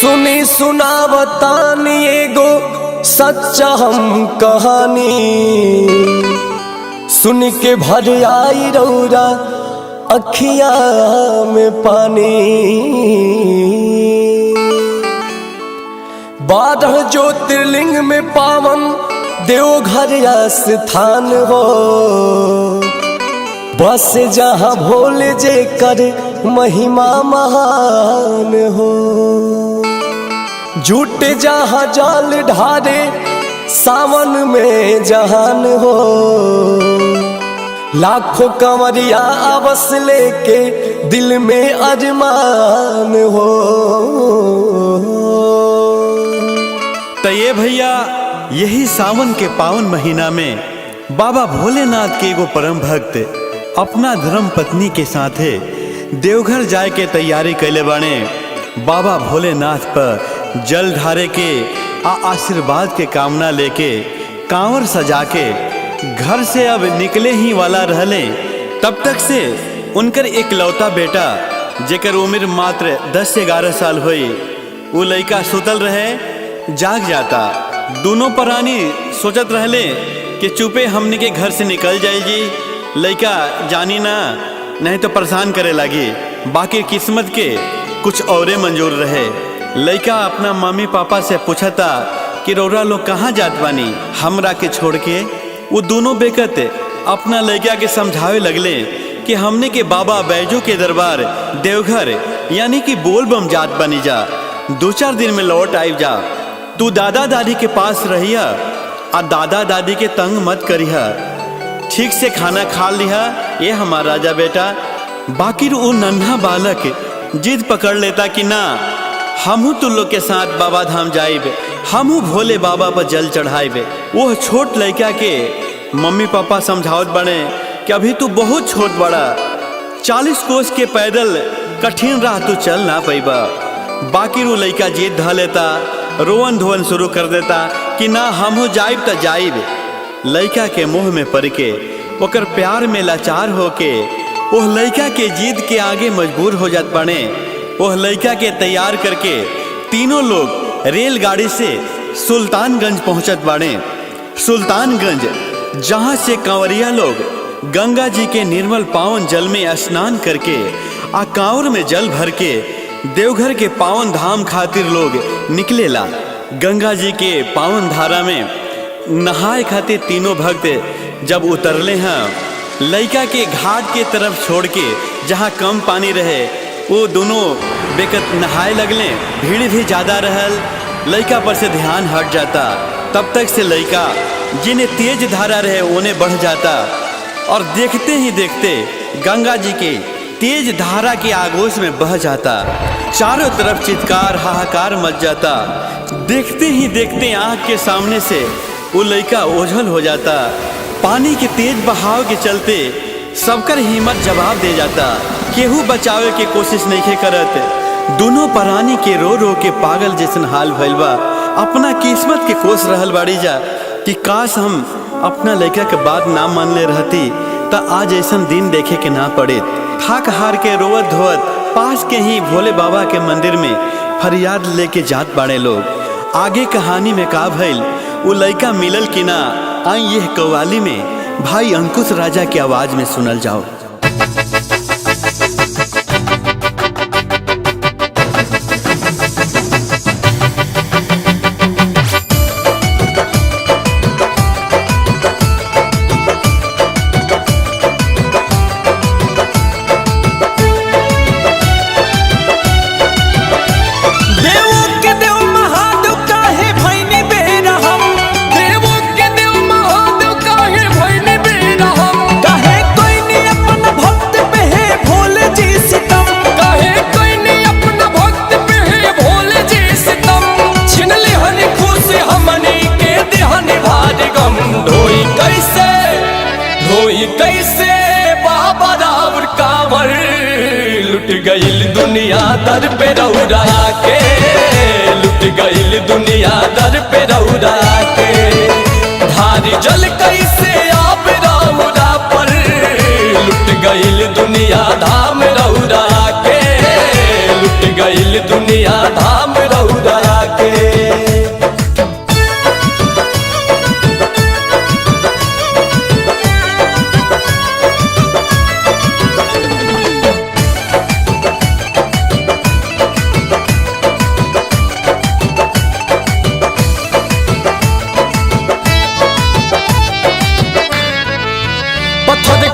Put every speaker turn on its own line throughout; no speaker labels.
सुनी सुनावतानी एगो सच्चा हम कहानी, सुन के भर आई रौरा अखिया में पानी। 12 ज्योतिर्लिंग में पावन देवघर स्थान हो, बस जहाँ भोले जे कर महिमा महान हो। झूठे जहाँ जाल ढारे सावन में जहान हो, लाखों कंवरिया आवस लेके दिल में अरमान हो।
तो ये भैया यही सावन के पावन महीना में बाबा भोलेनाथ के एगो परम भक्त अपना धर्म पत्नी के साथे देवघर जाए के तैयारी कैले बाने। बाबा भोलेनाथ पर जल ढारे के आशीर्वाद के कामना लेके कांवर सजा के घर से अब निकले ही वाला रहले। तब तक से उनकर एकलौता बेटा जेकर उम्र मात्र 10 से 11 साल हुई, वो लड़का सुतल रहे जाग जाता। दोनों प्राणी सोचत रहले कि चुपे हमने के घर से निकल जाएगी, लड़का जानी ना नहीं तो परेशान करे लगी। बाकी किस्मत के कुछ औरे मंजूर रहे। लड़का अपना मम्मी पापा से पूछा था कि रौरा लोग कहाँ जात बानी हमरा के छोड़ के। वो दोनों बेकत अपना लड़का के समझावे लगले कि हमने के बाबा बैजू के दरबार देवघर यानी कि बोल बम जात बनी जा, 2-4 दिन में लौट आई जा। तू दादा दादी के पास रहिया और दादा दादी के तंग मत करिया, ठीक से खाना खा लिया ये हमारा राजा बेटा। बाकी वो नन्हा बालक जिद पकड़ लेता कि ना हमहू तू लोग के साथ बाबा धाम जाइबे, हमहू भोले बाबा पर जल चढ़ाइबे। वो छोट लड़का के मम्मी पापा समझावत बने कि अभी तू बहुत छोट बड़ा, 40 कोस के पैदल कठिन राह तू चल ना पैबा। बाकी वो लड़का जिद ध लेता, रोवन धोवन शुरू कर देता कि ना हमहू जाइब त जाइब। लड़का के मुंह में पड़ के ओकर प्यार में लाचार होके वह लड़का के जिद के आगे मजबूर हो जात बने। वह लड़का के तैयार करके तीनों लोग रेलगाड़ी से सुल्तानगंज पहुंचत बाड़े। सुल्तानगंज जहां से कंवरिया लोग गंगा जी के निर्मल पावन जल में स्नान करके आ कांवर में जल भर के देवघर के पावन धाम खातिर लोग निकलेला। गंगा जी के पावन धारा में नहाए खातिर तीनों भक्त जब उतरले हैं, लड़का के घाट के तरफ छोड़ के जहाँ कम पानी रहे वो दोनों बेकत नहाए लगले। भीड़ भी ज़्यादा रहल, लड़का पर से ध्यान हट जाता। तब तक से लड़का जिन्हें तेज धारा रहे उन्हें बढ़ जाता और देखते ही देखते गंगा जी के तेज धारा के आगोश में बह जाता। चारों तरफ चित्कार हाहाकार मच जाता। देखते ही देखते आँख के सामने से वो लड़का ओझल हो जाता। पानी के तेज बहाव के चलते सबकर हिम्मत जवाब दे जाता, केहू बचावे के कोशिश नहीं करत। दोनों प्राणी के रो रो के पागल जैसन हाल भइल बा। अपना किस्मत के कोस रहल बाड़ी जा कि काश हम अपना लड़का के बात ना मान ले रहती तो आज ऐसा दिन देखे के ना पड़े। थाक हार के रोवत धोवत पास के ही भोले बाबा के मंदिर में फरियाद लेके जात बाड़े लोग। आगे कहानी में का भइल वो लड़का मिलल कि ना, आई यह कव्वाली में भाई अंकुश राजा की आवाज में सुनल जाओ।
कैसे बाबा रावर कांवर लुट गईल दुनिया दर पे रौरा के, लुट गईल दुनिया दर पे रौरा के। धारी जल कैसे आप रौरा पर लुट गईल दुनिया धाम रौरा के, लुट गईल दुनिया धाम रौरा।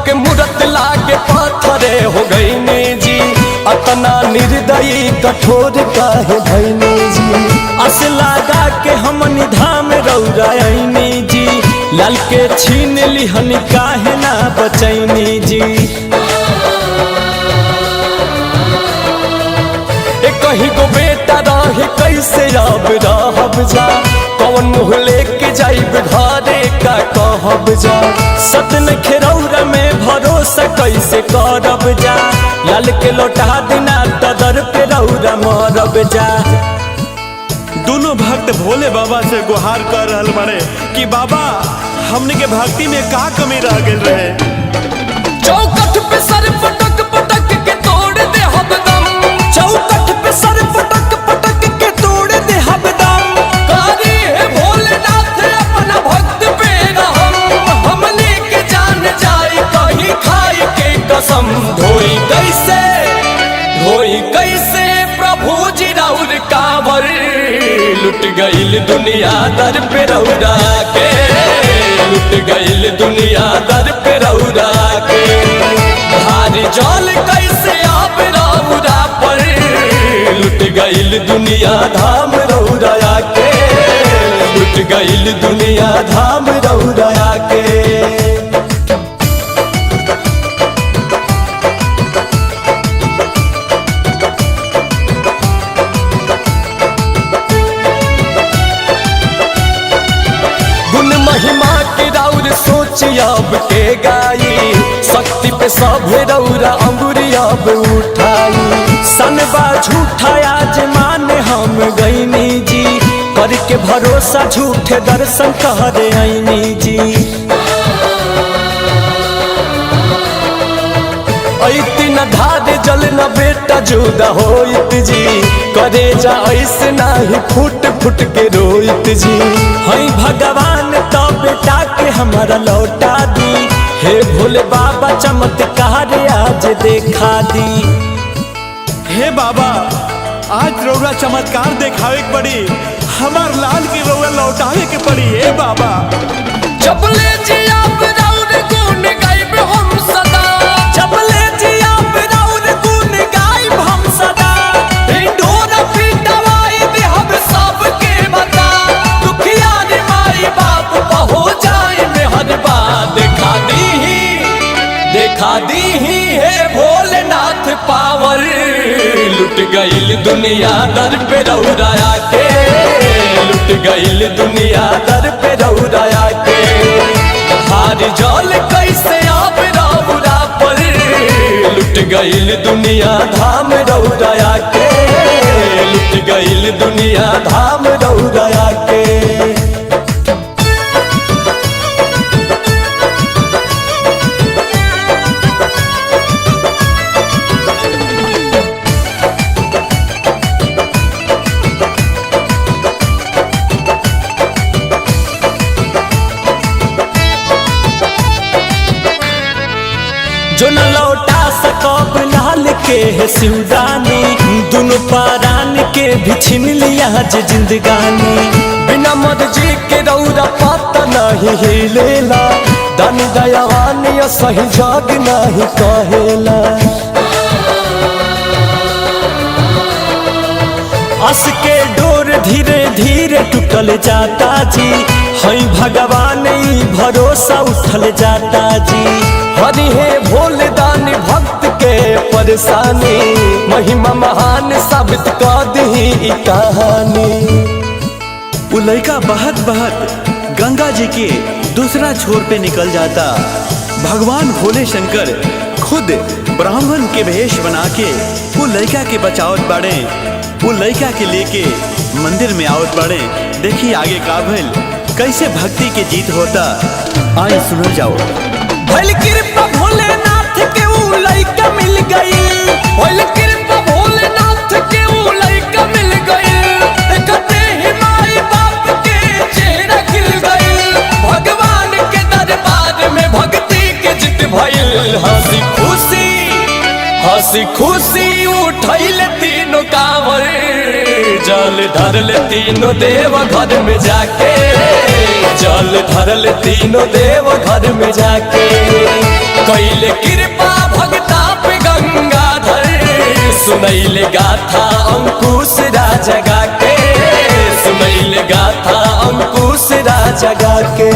के मूरत लागे पत्थरे हो गईनी जी, अतना निर्दयी कठोर काहे भईनी जी।
अस लगा के हमनी धाम रौरायनी जी, लाल के छीन लिहनी काहे ना बचैनी जी।
कहीं को बेटा रहे कैसे अब रहब जा, कौन मुँह लेके जाइब घरे का कहब जा।
सतन खेरौरा में भरोसा कैसे करब जा, लाल के लौटा देना तदर पे रौरा मरब जा।
दोनों भक्त भोले बाबा से गुहार कर रहल बड़े कि बाबा हमने के भक्ति में का कमी रह गई रहे।
चौकठ पे सर पटक पटक के तोड़ दे हबदम,
चौकठ पे सर पटक पटक के तोड़ दे हबदम।
कारी है भोलेनाथ अपना भक्त पे रहम, हमने के जान जाए कहीं खाई के कसम। धोई कैसे प्रभु जी राउर कांवर, लुट गईल दुनिया दर पे रौरा के, लुट गईल दुनिया दर पे रौरा के। भारी जल कैसे आप रौरा पर, लुट गईल दुनिया धाम रौरा के, लुट गईल दुनिया धाम रौरा के। महिमा के राउर सोच अब के गाई, शक्ति पे सभे रौरा अंगुरी अब उठाई।
सनबा झूठा आज माने हम गईनी जी, करके भरोसा झूठे दर्शन करे आईनी जी।
ऐती न धारे जल न बेटा जुदा होइत जी, करे जा ऐसे नाही फुट फुट के रोइत जी।
हई भगवान तो बेटा के हमारा लौटा दी, हे भोले बाबा चमत्कार आज देखा दी।
हे बाबा आज रौरा चमत्कार देखावे के पड़ी, हमार लाल की रौरा लौटावे के पड़ी। हे बाबा
चपले जी आप राउर गुण गाइब हम सदा,
चपले जी आप राउर गुण गाइब हम सदा।
ढोरा पिटवाई दे हम सबके बता, दुखिया रे माई बाप हो जाए मेहरबा। देखा दी है भोलेनाथ पावर, लुट गईल दुनिया दर पे रौरा के, लुट गईल दुनिया दर पे रौरा के। हार जल कैसे आप रौरा पर, लुट गईल दुनिया धाम रौरा के, लुट गईल दुनिया धाम रौरा के।
जो न लौटा सकब लाल के है शिवदानी, दोनों पारान के भी छीन लिया जे जिंदगानी।
बिना मर्जी के रौरा पता नहीं हिलेला, दानी दयावान सही जग नहीं कहेला।
अस के डोर धीरे धीरे टूटल जाता जी, हई भगवान ई भरोसा उठल जाता जी।
हरि हे भोले दानी भक्त के परेशानी, महिमा महान साबित कर दी ई कहानी।
वो लड़का बहत बहत गंगा जी के दूसरा छोर पे निकल जाता। भगवान भोले शंकर खुद ब्राह्मण के भेष बना के वो लड़का के बचावत बाड़े, वो लड़का के लेके मंदिर में आवत बाड़े। देखिए आगे का भइल, कैसे भक्ति के जीत होता, आए सुनो जाओ।
भइल कृपा भोलेनाथ के ऊ लड़का मिल गई,
भइल कृपा भोलेनाथ के ऊ लड़का मिल गई। देखते ही माई बाप के चेहरा खिल गई, भगवान के दरबार में भक्ति के जीत भइल। हंसी खुशी उठैल तीनों कांवर, जल धरल तीनों देव घर में जाके, जल धरल तीनों देव घर में जाके कैले कृपा भगता पे गंगाधर सुनैले गाथा अंकुश राजा गा के सुनैले गाथा अंकुश राजा गा के।